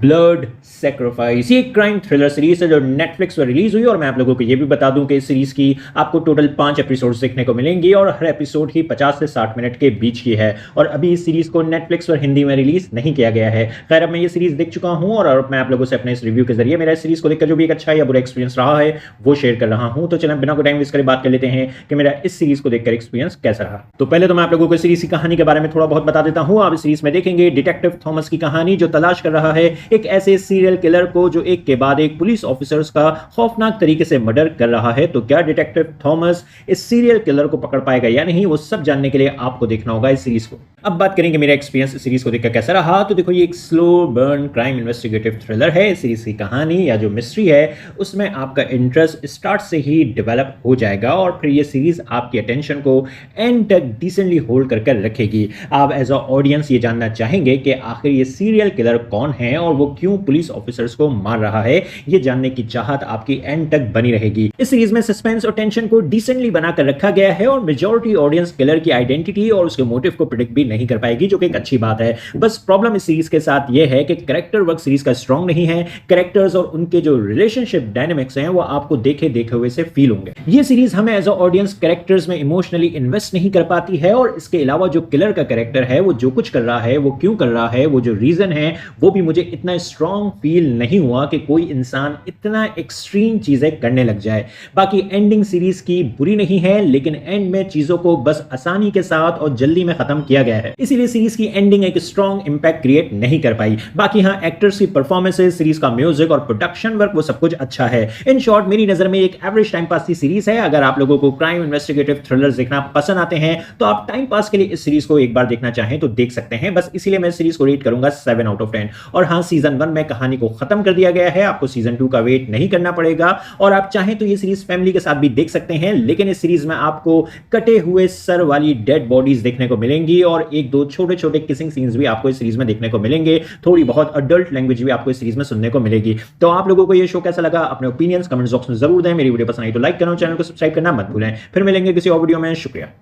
Blood sacrifice, ये crime thriller series है जो नेटफ्लिक्स पर रिलीज हुई और मैं आप लोगों को ये भी बता दूं कि इस सीरीज की आपको टोटल 5 एपिसोड्स देखने को मिलेंगी और हर एपिसोड ही 50 से 60 मिनट के बीच की है और अभी इस सीरीज को नेटफ्लिक्स पर हिंदी में रिलीज नहीं किया गया है। खैर, अब मैं ये सीरीज देख चुका हूं और मैं आप लोगों से अपने इस रिव्यू के जरिए मेरा इस सीरीज को देखकर जो भी एक अच्छा या बुरा एक्सपीरियंस रहा है वो शेयर कर रहा हूं। तो चलें बिना कोई टाइम वेस्ट करे बात कर लेते हैं कि मेरा इस सीरीज को देखकर एक्सपीरियंस कैसा रहा। तो पहले तो मैं आप लोगों को सीरीज की कहानी के बारे में थोड़ा बहुत बता देता हूं। आप इस सीरीज में देखेंगे डिटेक्टिव थॉमस की कहानी जो तलाश कर रहा है एक ऐसे सीरियल किलर को जो एक के बाद एक पुलिस ऑफिसर्स का खौफनाक तरीके से मर्डर कर रहा है। तो क्या डिटेक्टिव थॉमस इस सीरियल किलर को पकड़ पाएगा या नहीं, वो सब जानने के लिए आपको देखना होगा इस सीरीज को। अब बात करेंगे मेरा एक्सपीरियंस इस सीरीज को देखकर कैसा रहा। तो देखो, ये एक slow burn crime investigative thriller है। इस सीरीज की कहानी या जो मिस्ट्री है उसमें आपका इंटरेस्ट स्टार्ट से ही डेवलप हो जाएगा और फिर ये सीरीज आपकी अटेंशन को एंड तक डिसेंटली होल्ड कर रखेगी। आप एज अ ऑडियंस ये जानना चाहेंगे कि आखिर ये सीरियल किलर कौन है और वो क्यों पुलिस ऑफिसर्स को मार रहा है, ये जानने की चाहत आपकी एंड तक बनी रहेगी। इस सीरीज में सस्पेंस और टेंशन को डिसेंटली बनाकर रखा गया है और मेजॉरिटी ऑडियंस किलर की आइडेंटिटी और उसके मोटिव को प्रेडिक्ट भी नहीं कर पाएगी, जो कि एक अच्छी बात है। बस प्रॉब्लम इस सीरीज के साथ यह है कि कैरेक्टर वर्क सीरीज का स्ट्रांग नहीं है। कैरेक्टर्स और उनके जो रिलेशनशिप डायनामिक्स हैं वो आपको देखे हुए से फील होंगे। ये सीरीज हमें एज अ ऑडियंस कैरेक्टर्स में इमोशनली इन्वेस्ट नहीं कर पाती है और इसके अलावा जो किलर का कैरेक्टर है वो जो कुछ कर रहा है, वो क्यों कर रहा है, वो जो रीजन है वो भी मुझे इतना स्ट्रांग फील नहीं हुआ कि कोई इंसान इतना एक्सट्रीम चीजें करने लग जाए। बाकी एंडिंग सीरीज की बुरी नहीं है, लेकिन एंड में चीजों को बस आसानी के साथ और जल्दी में खत्म किया गया है, इसीलिए सीरीज की एंडिंग एक स्ट्रांग इंपैक्ट क्रिएट नहीं कर पाई। बाकी हाँ, एक्टर्स की परफॉर्मेंसेस, सीरीज का म्यूजिक और प्रोडक्शन वर्क वो सब कुछ अच्छा है। इन शॉर्ट, मेरी नजर में एक एवरेज टाइम पास की सीरीज है। अगर आप लोगों को क्राइम इन्वेस्टिगेटिव थ्रिलर्स देखना पसंद आते हैं तो आप टाइम पास के लिए इस सीरीज को एक बार देखना चाहें तो देख सकते हैं। बस इसीलिए मैं सीरीज को रेट करूंगा 7 आउट ऑफ 10। और हाँ, सीजन 1 में कहानी को खत्म कर दिया गया है, आपको सीजन 2 का वेट नहीं करना पड़ेगा और आप चाहें तो ये सीरीज फैमिली के साथ भी देख सकते हैं। लेकिन इस सीरीज में आपको कटे हुए सर वाली डेड बॉडीज देखने को मिलेंगी और एक दो छोटे छोटे किसिंग सीन्स भी आपको इस सीरीज में देखने को मिलेंगे। थोड़ी बहुत अडल्ट लैंग्वेज भी आपको इस सीरीज में सुनने को मिलेगी। तो आप लोगों को ये शो कैसा लगा, अपने ओपिनियंस कमेंट बॉक्स में जरूर दें। मेरी वीडियो पसंद आई तो लाइक करो, चैनल को सब्सक्राइब करना मत भूलें। फिर मिलेंगे किसी और वीडियो में। शुक्रिया।